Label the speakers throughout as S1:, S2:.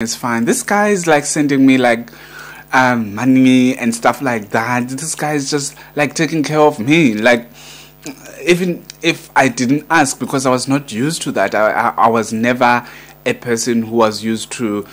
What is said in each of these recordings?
S1: It's fine. This guy is like sending me like money and stuff like that. This guy is just like taking care of me. Like, even if I didn't ask, because I was not used to that. I was never a person who was used to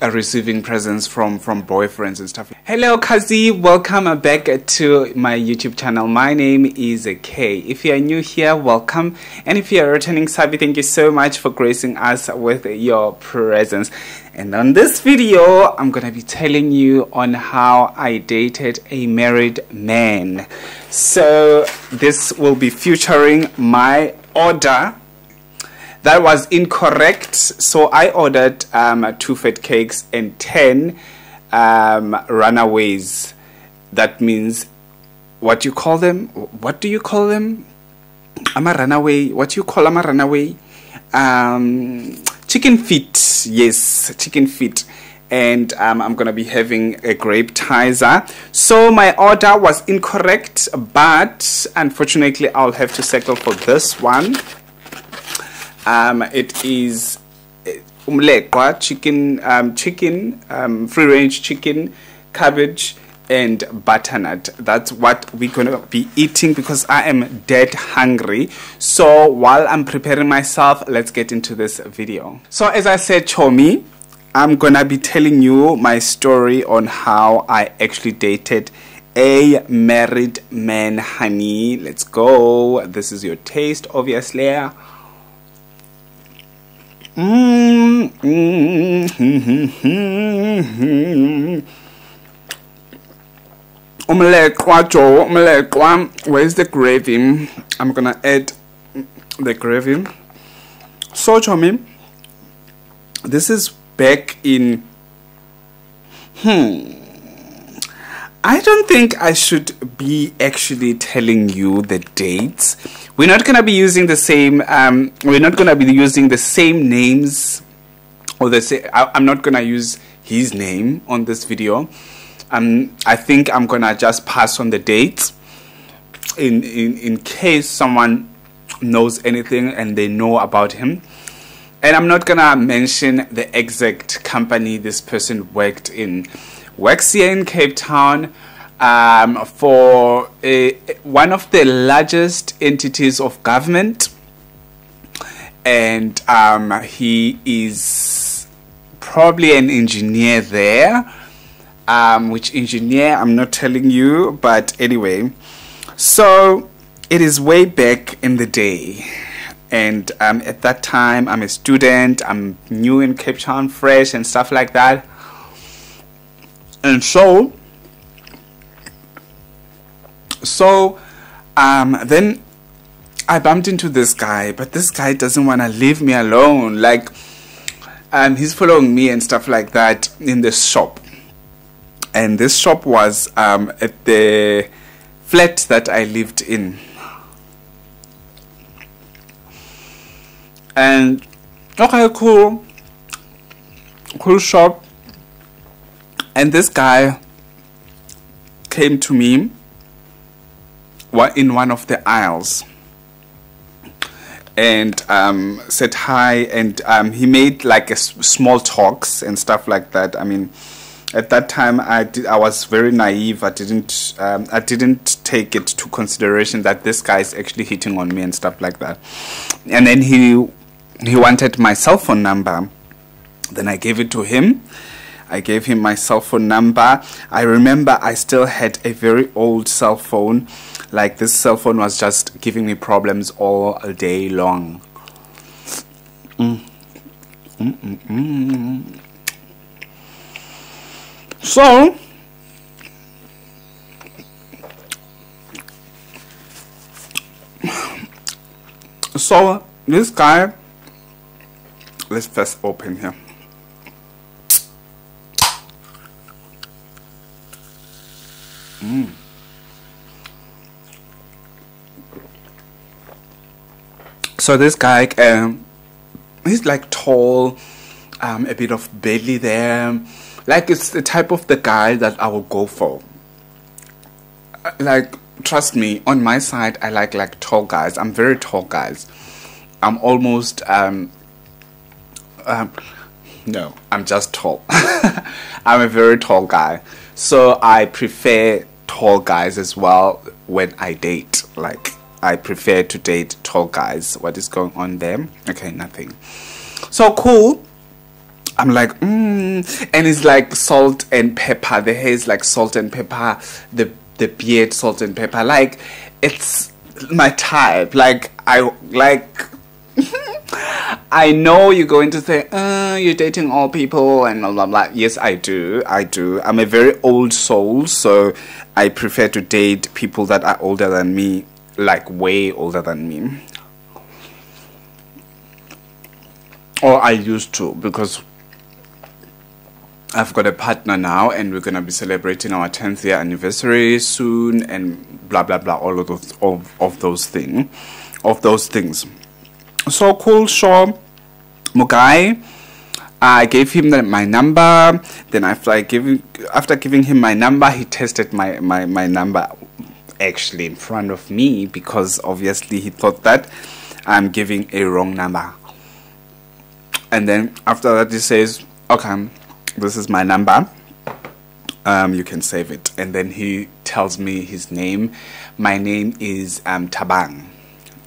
S1: receiving presents from boyfriends and stuff. Hello Kazi, welcome back to my YouTube channel. My name is Kay. If you are new here, welcome, and if you are returning Sabi, thank you so much for gracing us with your presence. And on this video, I'm gonna be telling you on how I dated a married man. So this will be featuring my order that was incorrect. So I ordered 2 fat cakes and 10 runaways. That means, what you call them? What do you call them? I'm a runaway. What you call I'm a runaway? Chicken feet. Yes, chicken feet. And I'm gonna be having a grape tizer. So my order was incorrect, but unfortunately I'll have to settle for this one. It is chicken, free range chicken, cabbage and butternut. That's what we're gonna be eating because I am dead hungry. So while I'm preparing myself, let's get into this video. So as I said, Chomie, I'm gonna be telling you my story on how I actually dated a married man, honey. Let's go. This is your taste, obviously. Where's the gravy? I'm gonna add the gravy. So Chomie, this is back in I don't think I should be actually telling you the dates. We're not gonna be using the same names, or I'm not gonna use his name on this video. I think I'm gonna just pass on the dates in case someone knows anything and they know about him. And I'm not gonna mention the exact company this person worked in. Works here in Cape Town for one of the largest entities of government, and he is probably an engineer there. Which engineer I'm not telling you, but anyway. So it is way back in the day, and at that time I'm a student, I'm new in Cape Town, fresh and stuff like that. And so then I bumped into this guy, but this guy doesn't want to leave me alone. Like, he's following me and stuff like that in this shop. And this shop was at the flat that I lived in. And okay, cool shop. And this guy came to me in one of the aisles and said hi, and he made like a small talks and stuff like that. I mean, at that time I was very naive. I didn't take it to consideration that this guy is actually hitting on me and stuff like that. And then he wanted my cell phone number. Then I gave it to him. I gave him my cell phone number. I remember I still had a very old cell phone. Like, this cell phone was just giving me problems all day long. So this guy, let's first open here. So this guy, he's like tall, a bit of belly there. Like, it's the type of the guy that I will go for. Like, trust me, on my side, I like tall guys. I'm very tall guys. I'm almost No, I'm just tall. I'm a very tall guy. So I prefer tall guys as well when I date. Like, I prefer to date tall guys. What is going on there? Okay, nothing. So cool. I'm like, and it's like salt and pepper. The hair is like salt and pepper. The beard, salt and pepper. Like, it's my type. Like, I like... I know you're going to say, you're dating all people and blah, blah, blah. Yes, I do. I'm a very old soul, so I prefer to date people that are older than me, like way older than me. Or I used to, because I've got a partner now and we're going to be celebrating our 10th year anniversary soon and blah, blah, blah, all of those things. So cool, sure. Mugai, I gave him my number. Then after giving him my number, he tested my number actually in front of me, because obviously he thought that I'm giving a wrong number. And then after that he says, okay, this is my number. You can save it. And then he tells me his name. My name is Tabang.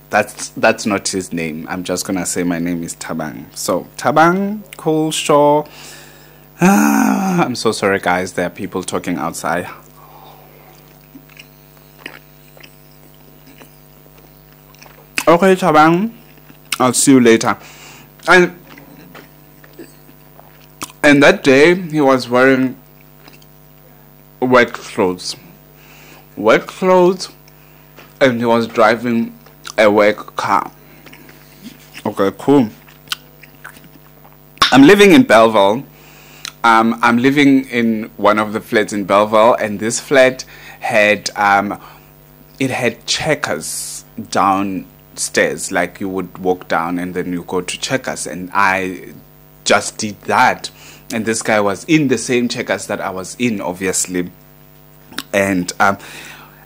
S1: That's not his name. I'm just gonna say my name is Tabang. So Tabang, cool, sure. I'm so sorry, guys. There are people talking outside. Okay, Tabang. I'll see you later. And that day he was wearing work clothes, and he was driving a work car. Okay, cool. I'm living in Belleville. I'm living in one of the flats in Belleville, and this flat had it had checkers downstairs. Like, you would walk down and then you go to checkers, and I just did that. And this guy was in the same checkers that I was in, obviously, and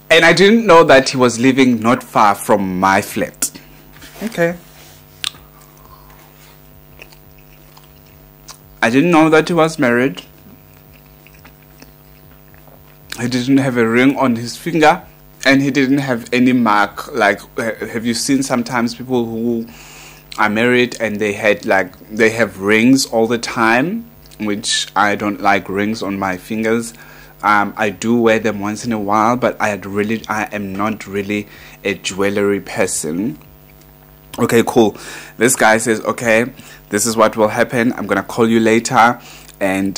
S1: I didn't know that he was living not far from my flat. Okay. I didn't know that he was married. He didn't have a ring on his finger, and he didn't have any mark. Like, have you seen sometimes people who are married and they have rings all the time, which I don't like rings on my fingers. I do wear them once in a while, but I am not really a jewelry person. Okay, cool. This guy says, okay, this is what will happen. I'm gonna call you later, and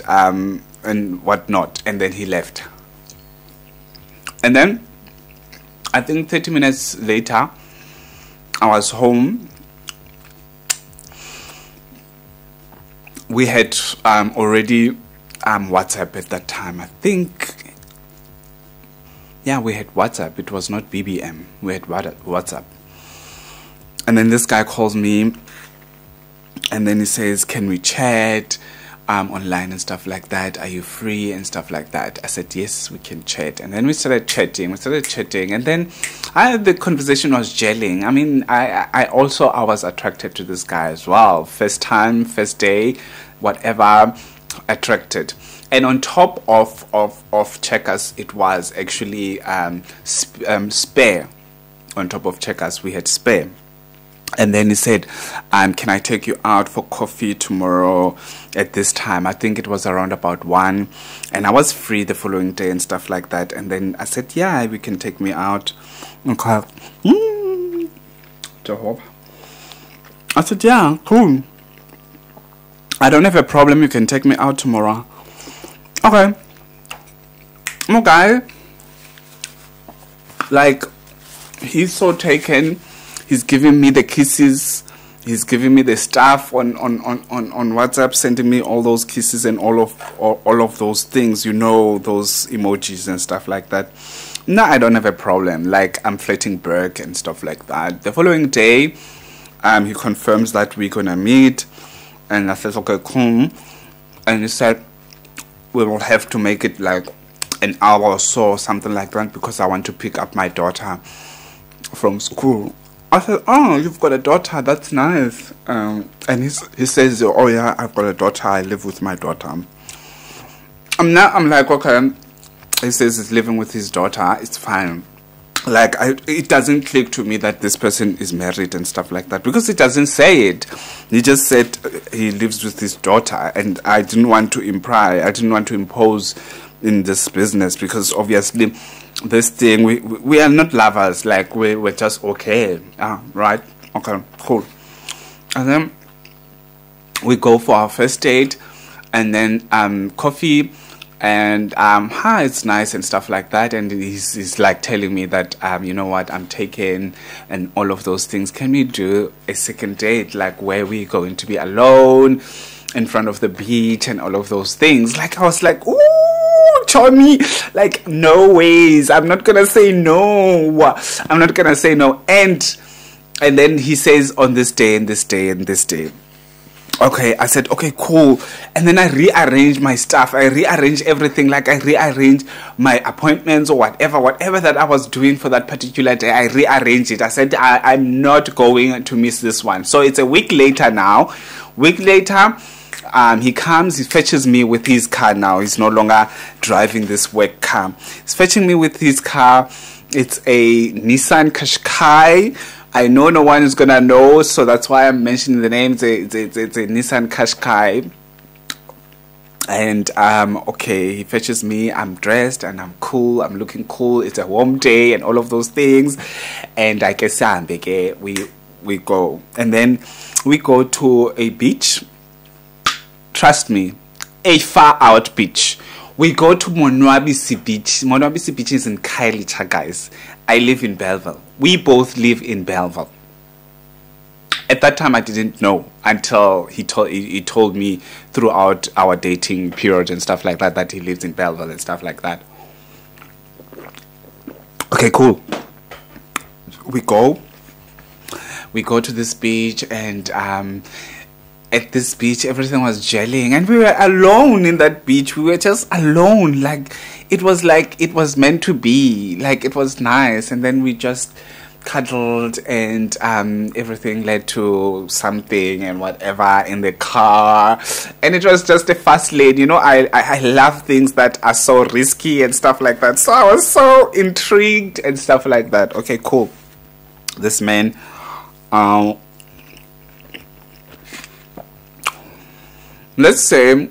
S1: whatnot. And then he left. And then I think 30 minutes later, I was home. We had already WhatsApp at that time. I think, yeah, we had WhatsApp. It was not BBM. We had WhatsApp. And then this guy calls me, and then he says, can we chat online and stuff like that? Are you free and stuff like that? I said, yes, we can chat. And then we started chatting. And then the conversation was gelling. I mean, I was attracted to this guy as well. First time, first day, whatever, attracted. And on top of checkers, it was actually spare. On top of checkers, we had spare. And then he said, can I take you out for coffee tomorrow at this time? I think it was around about 1. And I was free the following day and stuff like that. And then I said, yeah, we can take me out. Okay. I said, yeah, cool. I don't have a problem. You can take me out tomorrow. Okay. Okay. Like, he's so taken. He's giving me the kisses. He's giving me the stuff on WhatsApp, sending me all those kisses and all of those things, you know, those emojis and stuff like that. No, I don't have a problem. Like, I'm flirting Burke and stuff like that. The following day, he confirms that we're gonna meet, and I said, okay, cool. And he said, we will have to make it like an hour or so, something like that, because I want to pick up my daughter from school. I said, oh, you've got a daughter, that's nice. And he says, oh yeah, I've got a daughter, I live with my daughter. I'm like, okay. He says he's living with his daughter, it's fine. Like, it doesn't click to me that this person is married and stuff like that, because he doesn't say it. He just said he lives with his daughter, and I didn't want to I didn't want to impose in this business, because obviously this thing, we are not lovers, like we're just okay. Right, okay, cool. And then we go for our first date, and then coffee, and hi, it's nice and stuff like that. And he's like telling me that you know what, I'm taken and all of those things. Can we do a second date, like where we're going to be alone in front of the beach and all of those things? Like, I was like, ooh, Chomie, like, no ways, I'm not gonna say no. I'm not gonna say no. And then he says, on this day and this day and this day. Okay, I said, okay, cool. And then I rearranged my stuff. I rearranged everything. Like, I rearranged my appointments or whatever that I was doing for that particular day. I rearranged it. I said, I'm not going to miss this one. So it's a week later now. Week later, he comes, he fetches me with his car now. He's no longer driving this work car. He's fetching me with his car. It's a Nissan Qashqai. I know no one is gonna know, so that's why I'm mentioning the name. It's a Nissan Qashqai. And okay, he fetches me. I'm dressed and I'm cool. I'm looking cool. It's a warm day and all of those things. And I guess we go, and then we go to a beach. Trust me, a far out beach. We go to Monwabisi Beach. Monwabisi Beach is in Khayelitsha, guys. I live in Belleville. We both live in Belleville. At that time, I didn't know until he told me throughout our dating period and stuff like that he lives in Belleville and stuff like that. Okay, cool. We go to this beach, and at this beach, everything was gelling, and we were alone in that beach. We were just alone. Like it was meant to be. Like, it was nice. And then we just cuddled, and everything led to something and whatever in the car. And it was just a fast lane. You know, I love things that are so risky and stuff like that. So I was so intrigued and stuff like that. Okay, cool. This man, let's say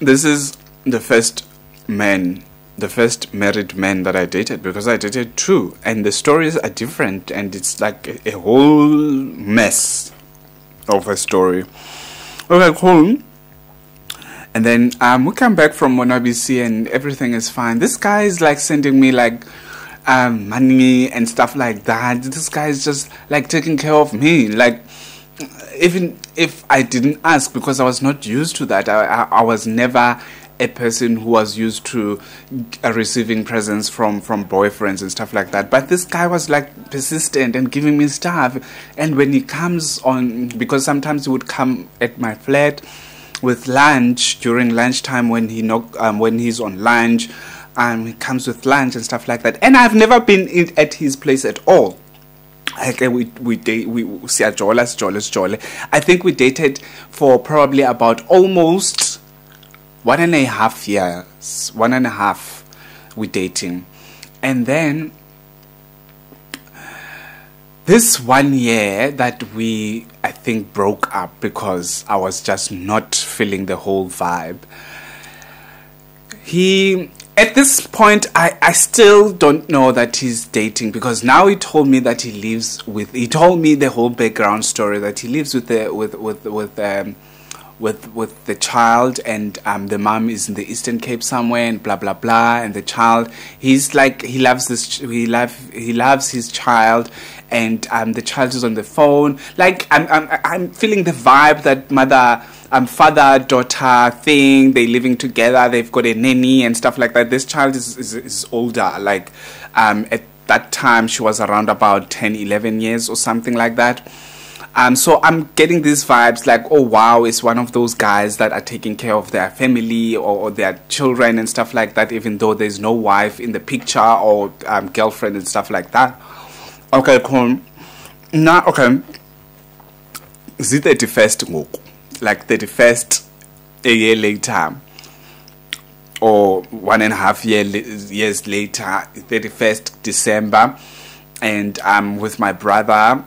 S1: this is the first married man that I dated, because I dated two, and the stories are different, and it's like a whole mess of a story. Okay, cool. And then we come back from Monwabisi, and everything is fine. This guy is like sending me like money and stuff like that. This guy is just like taking care of me, like, even if I didn't ask, because I was not used to that. I was never a person who was used to receiving presents from boyfriends and stuff like that. But this guy was like persistent and giving me stuff. And when he comes on, because sometimes he would come at my flat with lunch during lunchtime when he's on lunch, he comes with lunch and stuff like that. And I've never been at his place at all. Like, we I think we dated for probably about almost 1.5 years. 1.5 we dating. And then this 1 year that we, I think, broke up because I was just not feeling the whole vibe. At this point, I still don't know that he's dating, because now he told me that he told me the whole background story, that he lives with the child, and the mom is in the Eastern Cape somewhere, and blah blah blah, and the child, he's like, he loves his child, and the child is on the phone. Like, I'm feeling the vibe that father-daughter thing. They're living together. They've got a nanny and stuff like that. This child is older. Like, at that time, she was around about 10, 11 years or something like that. So I'm getting these vibes like, oh wow, it's one of those guys that are taking care of their family or their children and stuff like that, even though there's no wife in the picture or girlfriend and stuff like that. Okay, cool. Nah, okay. Is it 31st ngoku? Like 31st a year later, or 1.5 years later, 31st December, and I'm with my brother,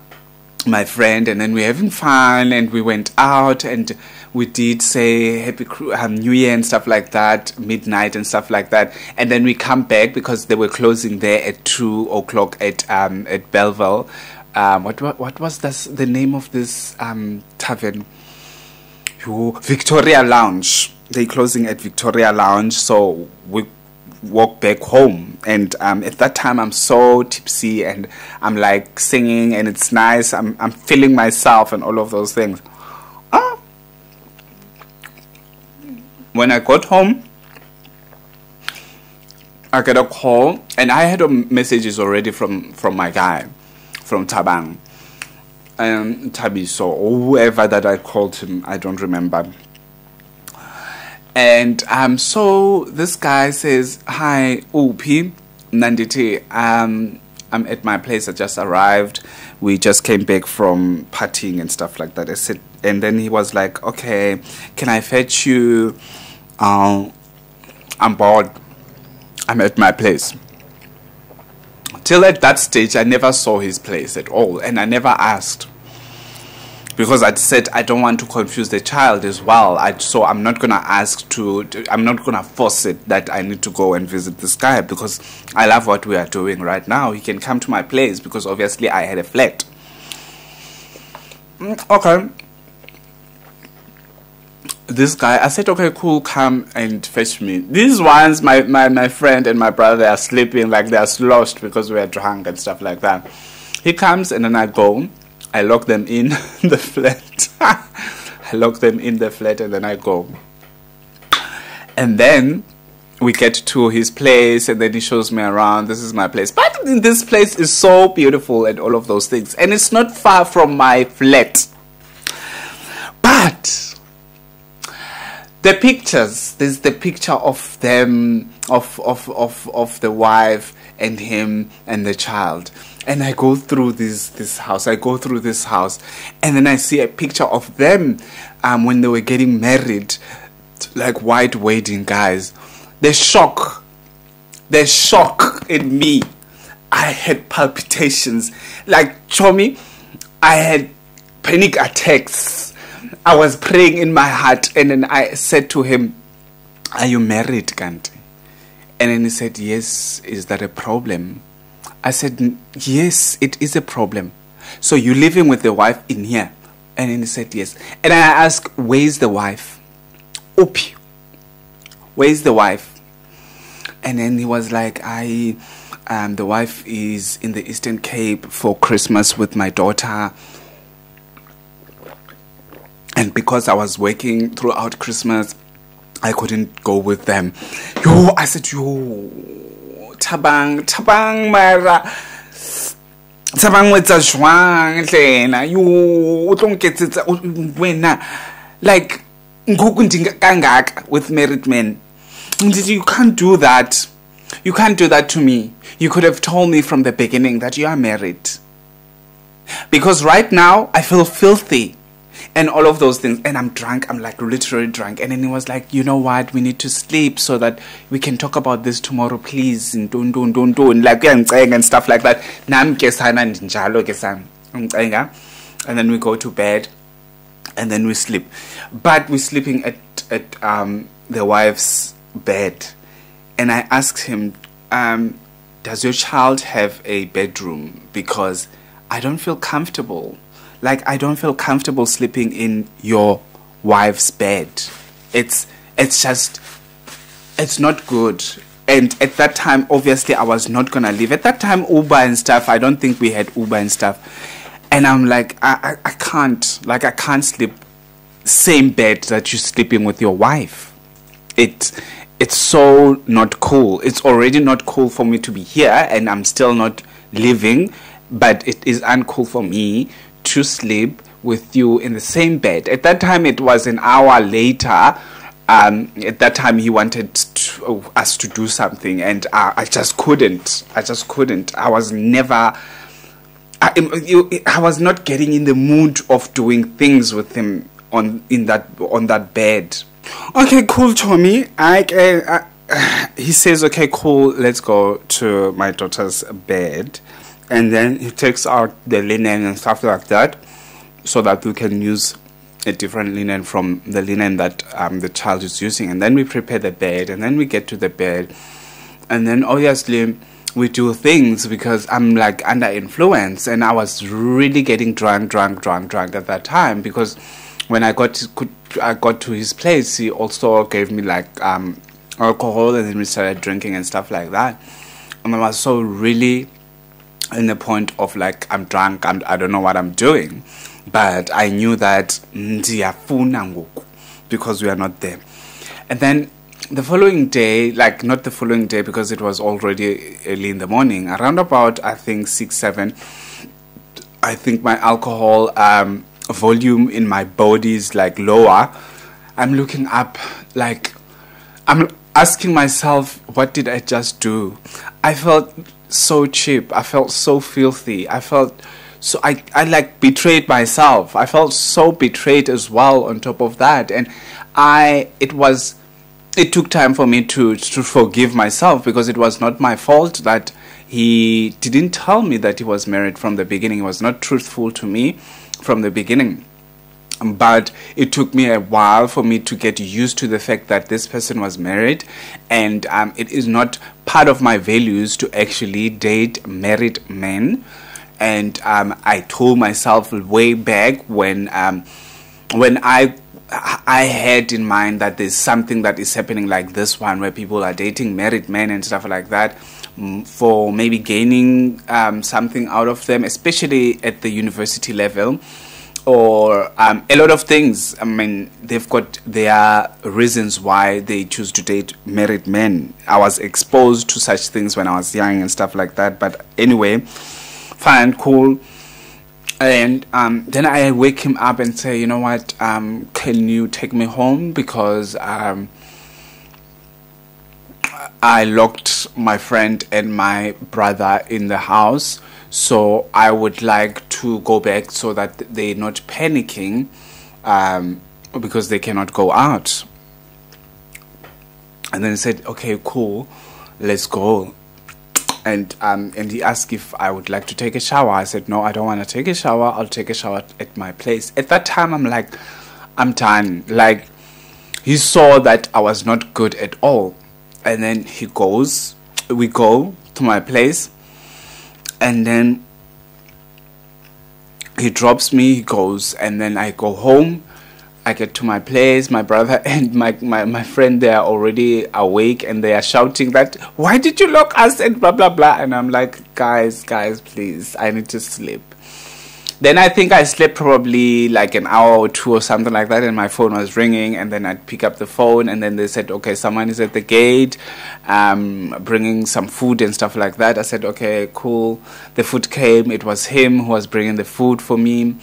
S1: my friend, and then we're having fun, and we went out, and we did say Happy New Year and stuff like that, midnight and stuff like that, and then we come back because they were closing there at 2 o'clock at Belleville. What was the name of this tavern? Victoria Lounge. They closing at Victoria Lounge, so we walk back home. And at that time, I'm so tipsy, and I'm like singing, and it's nice. I'm feeling myself and all of those things. When I got home, I get a call, and I had messages already from my guy, from Tabang. Tabiso, or whoever that I called him, I don't remember. And so this guy says, "Hi, Upi, Nanditi. I'm at my place. I just arrived. We just came back from partying and stuff like that." I said, and then he was like, "Okay, can I fetch you? I'm bored. I'm at my place." Till at that stage, I never saw his place at all, and I never asked, because I said I don't want to confuse the child as well. So I'm not gonna ask I'm not gonna force it that I need to go and visit this guy, because I love what we are doing right now. He can come to my place because obviously I had a flat. Okay. This guy, I said, "Okay, cool, come and fetch me." These ones, my friend and my brother are sleeping, like they are lost because we are drunk and stuff like that. He comes, and then I go. I lock them in the flat. I lock them in the flat, and then I go. And then we get to his place, and then he shows me around. This is my place. But this place is so beautiful and all of those things. And it's not far from my flat. But the pictures, there's the picture of them, of the wife and him and the child. And I go through this house. I go through this house, and then I see a picture of them when they were getting married, like white wedding guys. The shock in me. I had palpitations, like Chomie. I had panic attacks. I was praying in my heart, and then I said to him, "Are you married, Kanti?" And then he said, "Yes." "Is that a problem?" I said, "Yes, it is a problem. So you're living with the wife in here?" And then he said, "Yes." And I asked, "Where's the wife?" "Opi, where's the wife?" And then he was like, the wife is in the Eastern Cape for Christmas with my daughter. And because I was working throughout Christmas, I couldn't go with them. I said, Tabang, Mara. Tabang wetsa jwang hlena. O tlo nketsetsa wena. Like, kangaka with married men. You can't do that. You can't do that to me. You could have told me from the beginning that you are married. Because right now, I feel filthy. And all of those things. And I'm drunk. I'm like literally drunk. And then he was like, "You know what? We need to sleep so that we can talk about this tomorrow, please." And don't. Like, and stuff like that. And then we go to bed. And then we sleep. But we're sleeping at the wife's bed. And I asked him, "Does your child have a bedroom? Because I don't feel comfortable. Like, I don't feel comfortable sleeping in your wife's bed. It's not good." And at that time, obviously, I was not going to leave. At that time, Uber and stuff, I don't think we had Uber and stuff. And I'm like, I can't. Like, I can't sleep same bed that you're sleeping with your wife. It's so not cool. It's already not cool for me to be here, and I'm still not living. But it is uncool for me to sleep with you in the same bed. At that time, it was an hour later. At that time, he wanted us to do something, and I just couldn't. I I was not getting in the mood of doing things with him on that bed. Okay, cool, Chomie. He says, okay, cool, let's go to my daughter's bed. And then he takes out the linen and stuff like that so that we can use a different linen from the linen that the child is using. And then we prepare the bed, and then we get to the bed. And then obviously we do things because I'm like under influence, and I was really getting drunk at that time, because when I got to his place, he also gave me like alcohol, and then we started drinking and stuff like that. And I was so really in the point of like, I'm drunk, I don't know what I'm doing, but I knew that because we are not there. And then the following day, like not the following day because it was already early in the morning, around about I think 6-7, I think my alcohol volume in my body is like lower. I'm looking up, like I'm asking myself, what did I just do? I felt so cheap. I felt so filthy. I felt so I like betrayed myself. I felt so betrayed as well on top of that. And it took time for me to forgive myself, because it was not my fault that he didn't tell me that he was married from the beginning. He was not truthful to me from the beginning. But it took me a while for me to get used to the fact that this person was married, and it is not part of my values to actually date married men. And I told myself way back when I had in mind that there's something that is happening like this one, where people are dating married men and stuff like that, for maybe gaining something out of them, especially at the university level, or a lot of things. I mean, they've got their reasons why they choose to date married men. I was exposed to such things when I was young and stuff like that. But anyway, fine, cool. And then I wake him up and say, you know what, can you take me home? Because I locked my friend and my brother in the house. So I would like to go back so that they're not panicking, because they cannot go out. And then he said, okay, cool, let's go. And he asked if I would like to take a shower. I said, no, I don't want to take a shower. I'll take a shower at my place. At that time, I'm like, I'm done. Like, he saw that I was not good at all. And then we go to my place. And then he drops me, he goes, and then I go home. I get to my place, my brother and my friend, they are already awake, and they are shouting that, why did you lock us, and blah, blah, blah. And I'm like, guys, please, I need to sleep. Then I think I slept probably like an hour or two or something like that, and my phone was ringing, and then I'd pick up the phone, and then they said, okay, someone is at the gate bringing some food and stuff like that. I said, okay, cool. The food came. It was him who was bringing the food for me.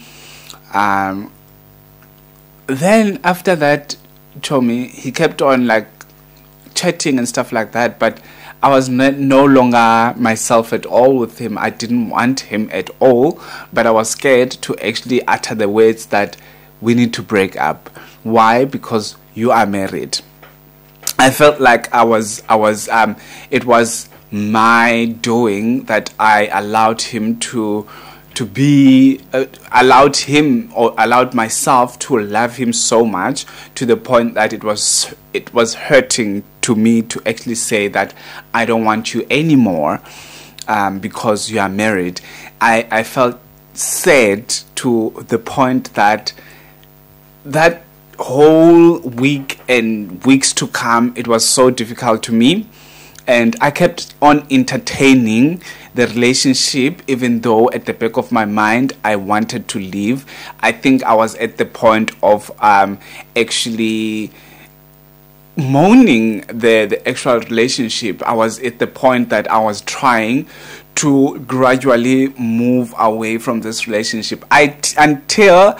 S1: Then after that, Chomie, he kept on like chatting and stuff like that, but I was no longer myself at all with him. I didn't want him at all, but I was scared to actually utter the words that we need to break up. Why? Because you are married. I felt like it was my doing that I allowed him allowed myself to love him so much, to the point that it was hurting to me to actually say that I don't want you anymore, because you are married. I felt sad to the point that whole week and weeks to come, it was so difficult to me, and I kept on entertaining the relationship, even though at the back of my mind I wanted to leave. I think I was at the point of actually mourning the actual relationship. I was at the point that I was trying to gradually move away from this relationship. Until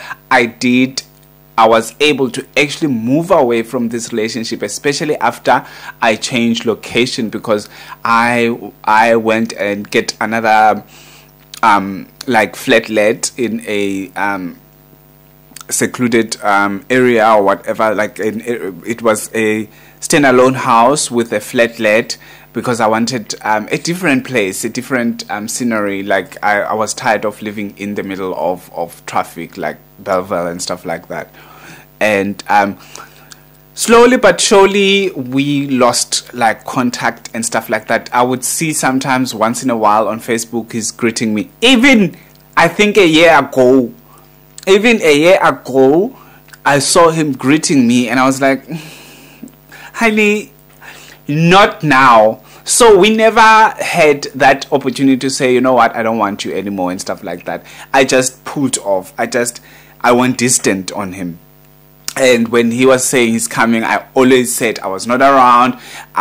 S1: I was able to actually move away from this relationship, especially after I changed location, because I went and get another like flatlet in a secluded area or whatever. Like it was a standalone house with a flatlet, because I wanted a different place, a different scenery. Like I was tired of living in the middle of traffic, like Belleville and stuff like that. And slowly but surely we lost like contact and stuff like that. I would see sometimes once in a while on Facebook he's greeting me. Even I think a year ago I saw him greeting me, and I was like, honey, not now. So we never had that opportunity to say, you know what, I don't want you anymore and stuff like that. I just pulled off. I went distant on him. And when he was saying he's coming, I always said I was not around.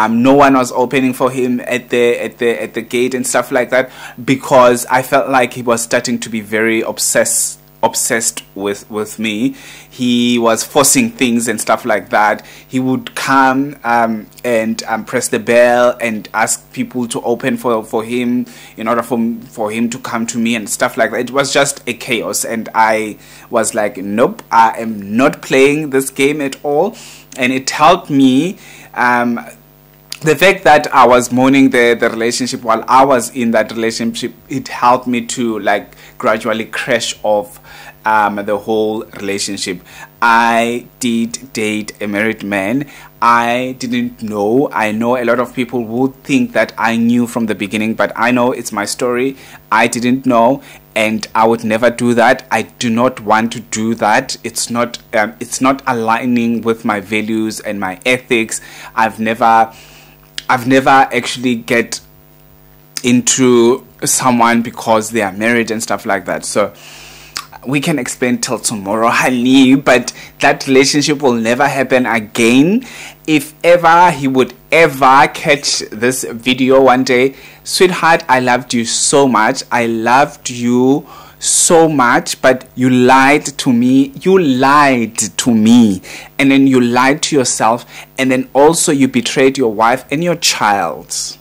S1: No one was opening for him at the gate and stuff like that, because I felt like he was starting to be very obsessed with me. He was forcing things and stuff like that. He would come and press the bell and ask people to open for him in order for him to come to me and stuff like that. It was just a chaos, and I was like, nope, I am not playing this game at all. And it helped me, the fact that I was mourning the relationship while I was in that relationship, it helped me to like gradually crash off the whole relationship. I did date a married man. I didn't know. I know a lot of people would think that I knew from the beginning, but I know it's my story. I didn't know, and I would never do that. I do not want to do that. It's not aligning with my values and my ethics. I've never actually get into someone because they are married and stuff like that. So we can explain till tomorrow, honey, but that relationship will never happen again. If ever he would ever catch this video one day, sweetheart, I loved you so much. I loved you so much, but you lied to me. And then you lied to yourself, and then also you betrayed your wife and your child.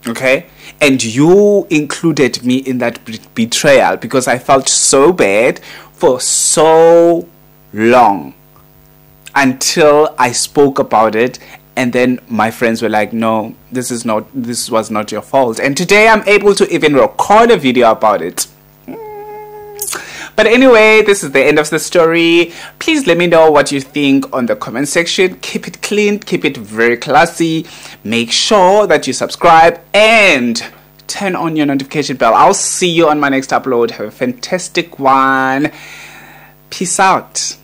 S1: Okay? And you included me in that betrayal, because I felt so bad for so long until I spoke about it. And then my friends were like, no, this was not your fault. And today I'm able to even record a video about it. But anyway, this is the end of the story. Please let me know what you think on the comment section. Keep it clean, keep it very classy. Make sure that you subscribe and turn on your notification bell. I'll see you on my next upload. Have a fantastic one. Peace out.